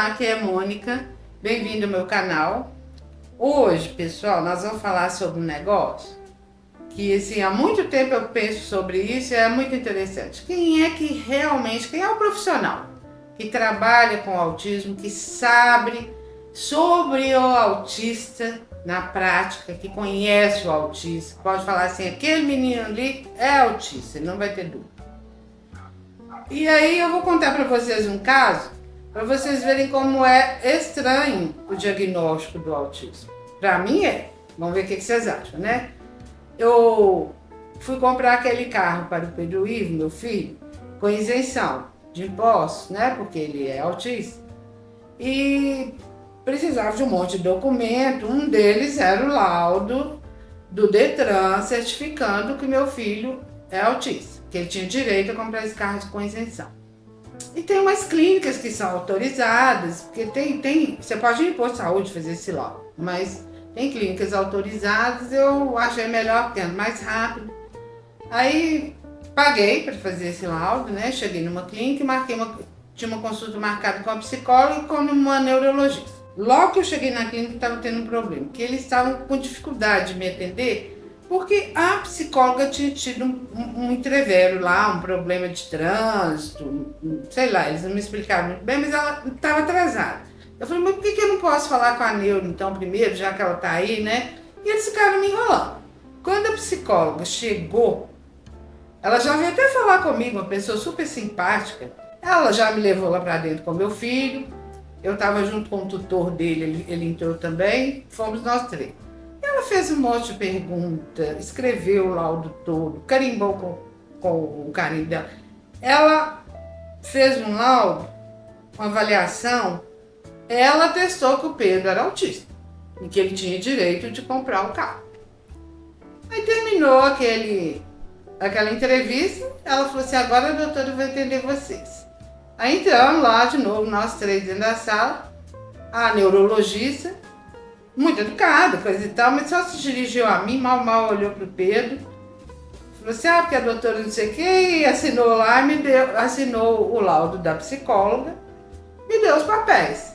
Olá, aqui é Mônica, bem-vindo ao meu canal. Hoje, pessoal, nós vamos falar sobre um negócio que assim, há muito tempo eu penso sobre isso e é muito interessante. Quem é o profissional que trabalha com autismo, que sabe sobre o autista na prática, que conhece o autista, pode falar assim, aquele menino ali é autista, ele não vai ter dúvida. E aí eu vou contar para vocês um caso, para vocês verem como é estranho o diagnóstico do autismo. Para mim é. Vamos ver o que vocês acham, né? Eu fui comprar aquele carro para o Pedro Ivo, meu filho, com isenção de impostos, né? Porque ele é autista. E precisava de um monte de documento. Um deles era o laudo do Detran certificando que meu filho é autista, que ele tinha direito a comprar esse carro com isenção. E tem umas clínicas que são autorizadas, porque você pode ir por saúde fazer esse laudo, mas tem clínicas autorizadas, eu achei melhor porque é mais rápido. Aí paguei para fazer esse laudo, né? Cheguei numa clínica e tinha uma consulta marcada com a psicóloga e com uma neurologista. Logo que eu cheguei na clínica estava tendo um problema, porque eles estavam com dificuldade de me atender, porque a psicóloga tinha tido um entrevero lá, um problema de trânsito, sei lá, eles não me explicaram muito bem, mas ela estava atrasada. Eu falei, mas por que eu não posso falar com a neuro então primeiro, já que ela está aí, né? E eles ficaram me enrolando. Quando a psicóloga chegou, ela já veio até falar comigo, uma pessoa super simpática. Ela já me levou lá para dentro com meu filho, eu estava junto com o tutor dele, ele entrou também, fomos nós três. Ela fez um monte de perguntas, escreveu o laudo todo, carimbou com o carimbo dela. Ela fez um laudo, uma avaliação, ela testou que o Pedro era autista e que ele tinha direito de comprar o carro. Aí terminou aquela entrevista, ela falou assim, agora a doutora vai atender vocês. Aí entramos lá de novo, nós três dentro da sala, a neurologista, muito educada, coisa e tal, mas só se dirigiu a mim, mal olhou pro Pedro, falou assim, porque a doutora não sei o que, e assinou lá, assinou o laudo da psicóloga, me deu os papéis.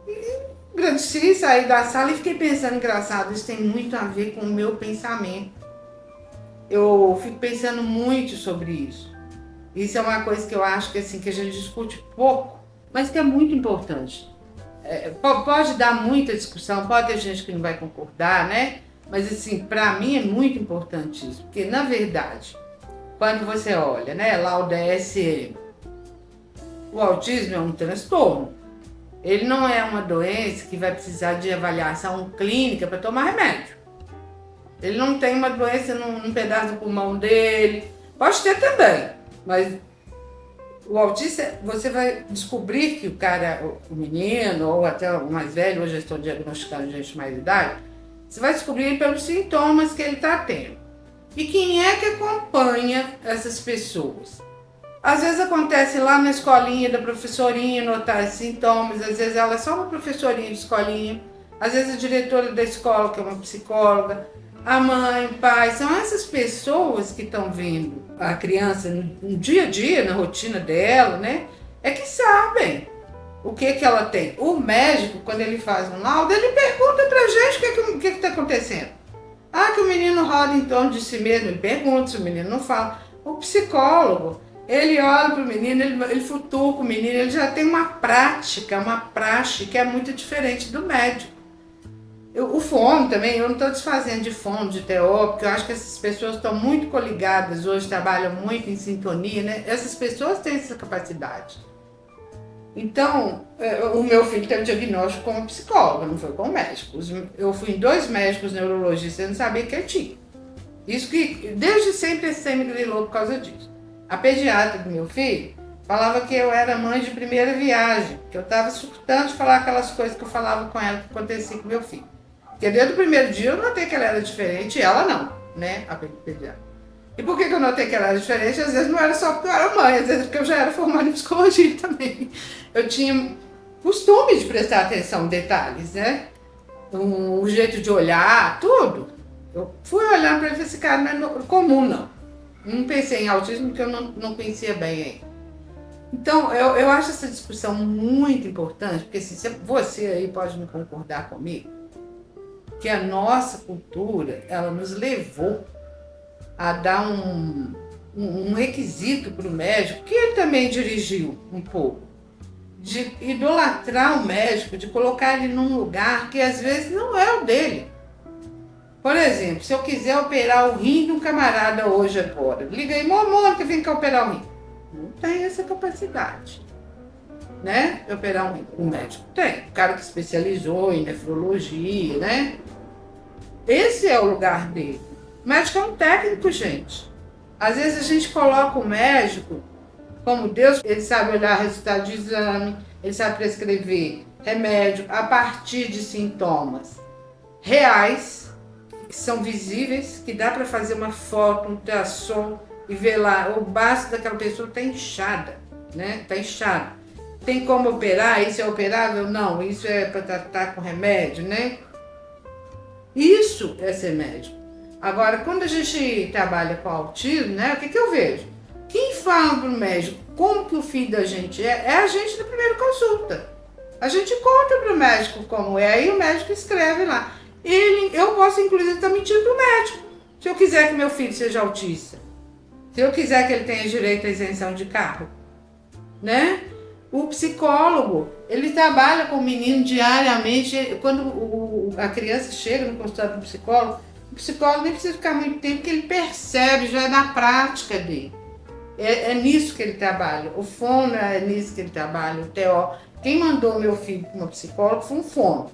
E agradeci, saí da sala e fiquei pensando, engraçado, isso tem muito a ver com o meu pensamento. Eu fico pensando muito sobre isso. Isso é uma coisa que eu acho que, assim, que a gente discute pouco, mas que é muito importante. Pode dar muita discussão, pode ter gente que não vai concordar, né? Mas assim, para mim é muito importante isso, porque na verdade, quando você olha, né, lá o DSM, o autismo é um transtorno. Ele não é uma doença que vai precisar de avaliação clínica para tomar remédio. Ele não tem uma doença num pedaço do pulmão dele, pode ter também, mas o autista, você vai descobrir que o cara, o menino, ou até o mais velho, hoje eu estou diagnosticando gente de mais idade, você vai descobrir pelos sintomas que ele está tendo. E quem é que acompanha essas pessoas? Às vezes acontece lá na escolinha da professorinha notar esses sintomas, às vezes ela é só uma professorinha de escolinha, às vezes a diretora da escola, que é uma psicóloga, a mãe, o pai, são essas pessoas que estão vendo a criança no dia a dia, na rotina dela, né? É que sabem o que ela tem. O médico, quando ele faz um laudo, ele pergunta pra gente o que está acontecendo. Que o menino roda em torno de si mesmo, ele pergunta se o menino não fala. O psicólogo, ele olha para o menino, ele futuca o menino, ele já tem uma prática, uma praxe que é muito diferente do médico. O fono também, eu não estou desfazendo de fono, de TO, porque eu acho que essas pessoas estão muito coligadas hoje, trabalham muito em sintonia, né? Essas pessoas têm essa capacidade. Então, o meu filho teve diagnóstico com um psicólogo, não foi com um médico. Eu fui em 2 médicos neurologistas, eu não sabia que ele tinha. Isso que, desde sempre, esse me grilou por causa disso. A pediatra do meu filho falava que eu era mãe de primeira viagem, que eu estava surtando de falar aquelas coisas que eu falava com ela que acontecia com meu filho. Porque desde o primeiro dia eu notei que ela era diferente e ela não, né, a pediatra. E por que eu notei que ela era diferente? Às vezes não era só porque eu era mãe, às vezes porque eu já era formada em psicologia também. Eu tinha costume de prestar atenção em detalhes, né? O jeito de olhar, tudo. Eu fui olhar para esse cara, não é comum não. Não pensei em autismo porque eu não conhecia bem ainda. Então, eu acho essa discussão muito importante, porque assim, você aí pode me concordar comigo, que a nossa cultura, ela nos levou a dar um requisito para o médico, que ele também dirigiu um pouco, de idolatrar o médico, de colocar ele num lugar que às vezes não é o dele. Por exemplo, se eu quiser operar o rim de um camarada hoje agora, liga aí, Mônica, vem cá operar o rim. Não tem essa capacidade, né? De operar um rim. O médico tem. O cara que especializou em nefrologia, né? Esse é o lugar dele. O médico é um técnico, gente. Às vezes a gente coloca o médico como Deus, ele sabe olhar resultado de exame, ele sabe prescrever remédio a partir de sintomas reais, que são visíveis, que dá para fazer uma foto, um ultrassom e ver lá, o baço daquela pessoa está inchada, né? Está inchado. Tem como operar? Isso é operável? Não, isso é para tratar com remédio, né? Isso é ser médico. Agora, quando a gente trabalha com autismo, né? O que eu vejo? Quem fala para o médico como que o filho da gente é a gente na primeira consulta. A gente conta para o médico como é, aí o médico escreve lá. Eu posso, inclusive, estar mentindo para o médico. Se eu quiser que meu filho seja autista, se eu quiser que ele tenha direito à isenção de carro, né? O psicólogo, ele trabalha com o menino diariamente. Quando a criança chega no consultório do psicólogo, o psicólogo nem precisa ficar muito tempo, porque ele percebe, já é na prática dele. É nisso que ele trabalha. O fono é nisso que ele trabalha, o TO. Quem mandou meu filho para uma psicóloga foi um fono.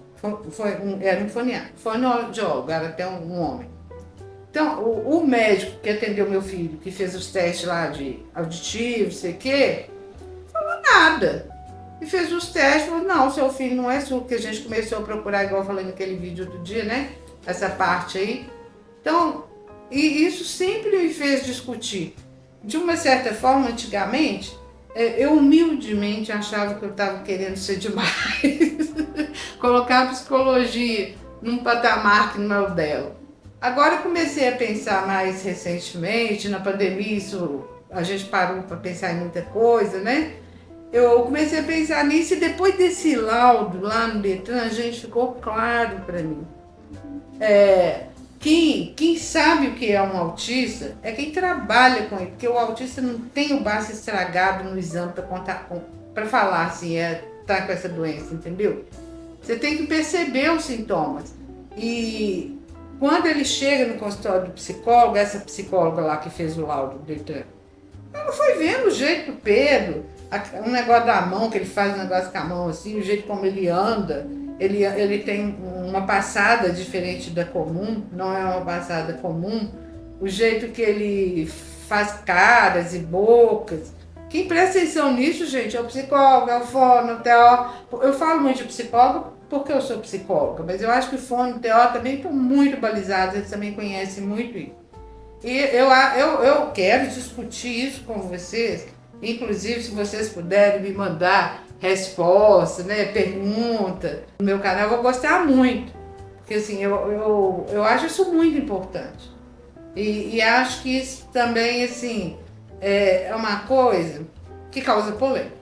Era um fonoaudiólogo, era até um homem. Então, o médico que atendeu meu filho, que fez os testes lá de auditivo, sei o quê, falou nada. E fez os testes, falou, não, seu filho não é surdo, que a gente começou a procurar, igual eu falei naquele vídeo outro dia, né? Essa parte aí. Então, e isso sempre me fez discutir. De uma certa forma, antigamente, eu humildemente achava que eu estava querendo ser demais. Colocar a psicologia num patamar que não é o dela. Agora eu comecei a pensar mais recentemente, na pandemia, a gente parou para pensar em muita coisa, né? Eu comecei a pensar nisso e depois desse laudo lá no Detran, gente, ficou claro para mim. Quem sabe o que é um autista é quem trabalha com ele, porque o autista não tem o baço estragado no exame para falar assim, tá com essa doença, entendeu? Você tem que perceber os sintomas. E quando ele chega no consultório do psicólogo, essa psicóloga lá que fez o laudo dele, ela foi vendo o jeito do Pedro, um negócio da mão, que ele faz um negócio com a mão assim, o jeito como ele anda. Ele tem uma passada diferente da comum, não é uma passada comum. O jeito que ele faz caras e bocas. Quem presta atenção nisso, gente, é o psicólogo, é o fono, o TO. Eu falo muito de psicólogo porque eu sou psicóloga, mas eu acho que o fono e o TO também estão muito balizados, eles também conhecem muito isso. E eu quero discutir isso com vocês, inclusive se vocês puderem me mandar resposta, né, pergunta no meu canal, eu vou gostar muito, porque assim, eu acho isso muito importante. E acho que isso também, assim, é uma coisa que causa polêmica.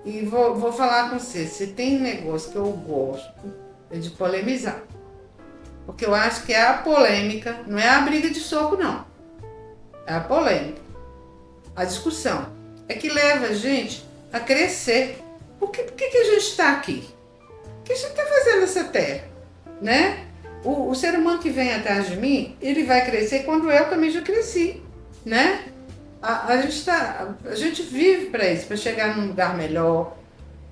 E vou falar com você, se tem um negócio que eu gosto, é de polemizar. Porque eu acho que é a polêmica, não é a briga de soco, não. É a polêmica. A discussão. É que leva a gente a crescer. Por que a gente está aqui? O que a gente está fazendo nessa terra? Né? O ser humano que vem atrás de mim, ele vai crescer quando eu também já cresci. Né? A gente vive para isso, para chegar num lugar melhor,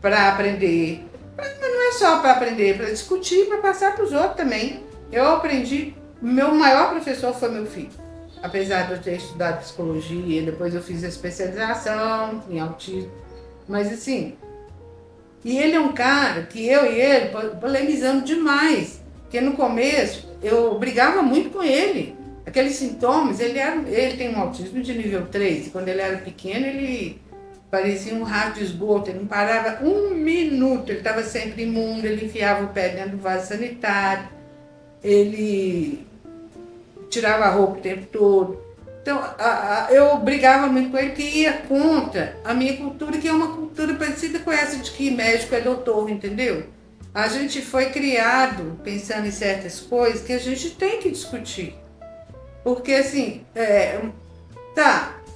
para aprender. Mas não é só para aprender, para discutir, para passar para os outros também. Eu aprendi, meu maior professor foi meu filho. Apesar de eu ter estudado psicologia, depois eu fiz a especialização em autismo. Mas assim, e ele é um cara que eu e ele polemizamos demais. Porque no começo eu brigava muito com ele. Aqueles sintomas, ele tem um autismo de nível 3. E quando ele era pequeno, ele parecia um rato de esgoto. Ele não parava um minuto. Ele estava sempre imundo, ele enfiava o pé dentro do vaso sanitário. Ele tirava a roupa o tempo todo. Então, eu brigava muito com ele, que ia contra a minha cultura, que é uma cultura parecida com essa de que médico é doutor, entendeu? A gente foi criado pensando em certas coisas que a gente tem que discutir. Porque, assim,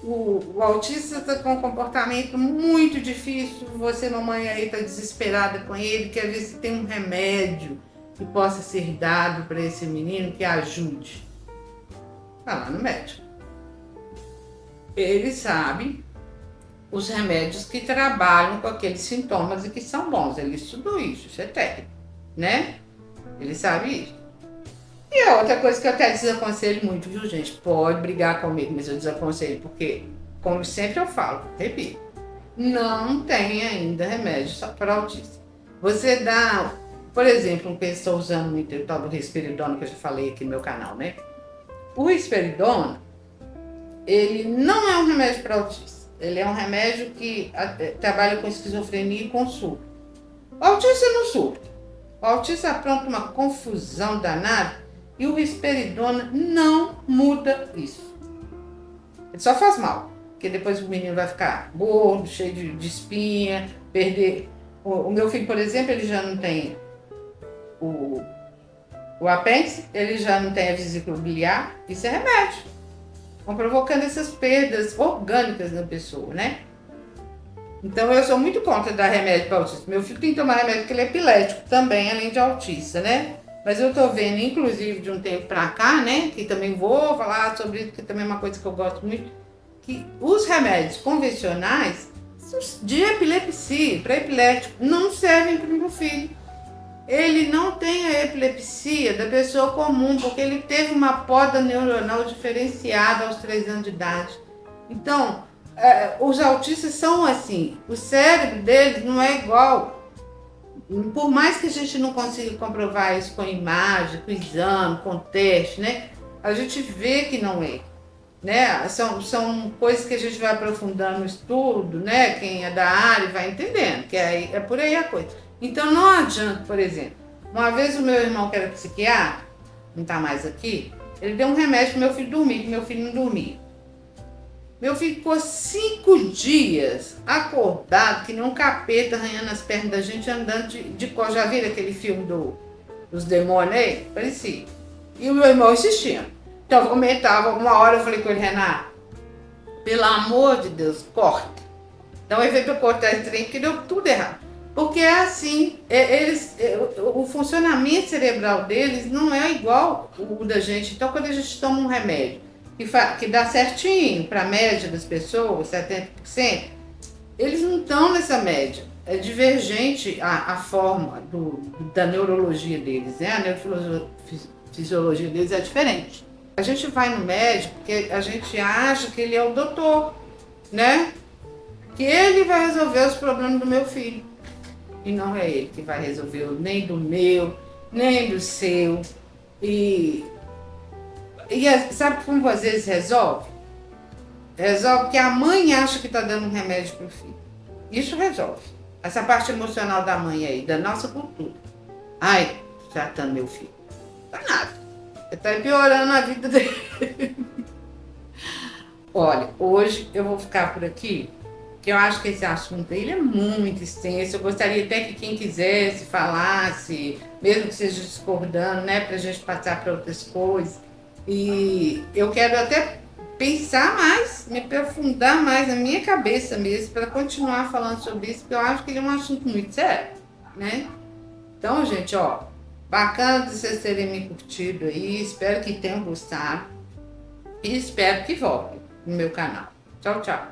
o autista está com um comportamento muito difícil, você, mamãe, aí está desesperada com ele, quer ver se tem um remédio que possa ser dado para esse menino que ajude. Vai lá no médico. Ele sabe os remédios que trabalham com aqueles sintomas e que são bons. Ele estudou isso é técnico, né? Ele sabe isso. E a outra coisa que eu até desaconselho muito, viu, gente? Pode brigar comigo, mas eu desaconselho porque, como sempre eu falo, repito, não tem ainda remédio só para autismo. Você dá, por exemplo, um que eu estou usando muito, o tal do risperidona, que eu já falei aqui no meu canal, né? O risperidona, ele não é um remédio para autismo. Ele é um remédio que trabalha com esquizofrenia e com surto. O autista não surta. O autista apronta uma confusão danada e o risperidona não muda isso. Ele só faz mal, porque depois o menino vai ficar gordo, cheio de espinha, perder... O meu filho, por exemplo, ele já não tem o apêndice, ele já não tem a vesícula biliar, isso é remédio. Vão provocando essas perdas orgânicas na pessoa, né? Então eu sou muito contra dar remédio para autista. Meu filho tem que tomar remédio porque ele é epilético também, além de autista, né? Mas eu tô vendo, inclusive, de um tempo pra cá, né? Que também vou falar sobre isso, que também é uma coisa que eu gosto muito, que os remédios convencionais de epilepsia, para epilético, não servem para o meu filho. Ele não tem a epilepsia da pessoa comum, porque ele teve uma poda neuronal diferenciada aos 3 anos de idade. Então, os autistas são assim, o cérebro deles não é igual. Por mais que a gente não consiga comprovar isso com imagem, com exame, com teste, né? A gente vê que não é. Né? São coisas que a gente vai aprofundando no estudo, né? Quem é da área vai entendendo, que é por aí a coisa. Então não adianta, por exemplo, uma vez o meu irmão, que era psiquiatra, não está mais aqui, ele deu um remédio para meu filho dormir, que meu filho não dormia. Meu filho ficou 5 dias acordado, que nem um capeta arranhando as pernas da gente, andando de cor. Já viram aquele filme dos demônios aí? Parecia. E o meu irmão insistindo. Então eu comentava, uma hora eu falei com ele, Renato, pelo amor de Deus, corta. Então ele veio para cortar esse trem, que deu tudo errado. Porque é assim, o funcionamento cerebral deles não é igual o da gente. Então quando a gente toma um remédio que dá certinho para a média das pessoas, 70%, eles não estão nessa média. É divergente a forma da neurologia deles, né? A neurofisiologia deles é diferente. A gente vai no médico porque a gente acha que ele é o doutor, né? Que ele vai resolver os problemas do meu filho. E não é ele que vai resolver nem do meu, nem do seu. E sabe como às vezes resolve? Resolve porque a mãe acha que está dando um remédio para o filho. Isso resolve. Essa parte emocional da mãe aí, da nossa cultura. Ai, tratando meu filho. Não tá nada. Está piorando a vida dele. Olha, hoje eu vou ficar por aqui, que eu acho que esse assunto ele é muito extenso. Eu gostaria até que quem quisesse falasse, mesmo que seja discordando, né, para a gente passar para outras coisas. E eu quero até pensar mais, me aprofundar mais na minha cabeça mesmo, para continuar falando sobre isso, porque eu acho que ele é um assunto muito sério, né? Então, gente, ó, bacana de vocês terem me curtido aí, espero que tenham gostado e espero que voltem no meu canal. Tchau, tchau!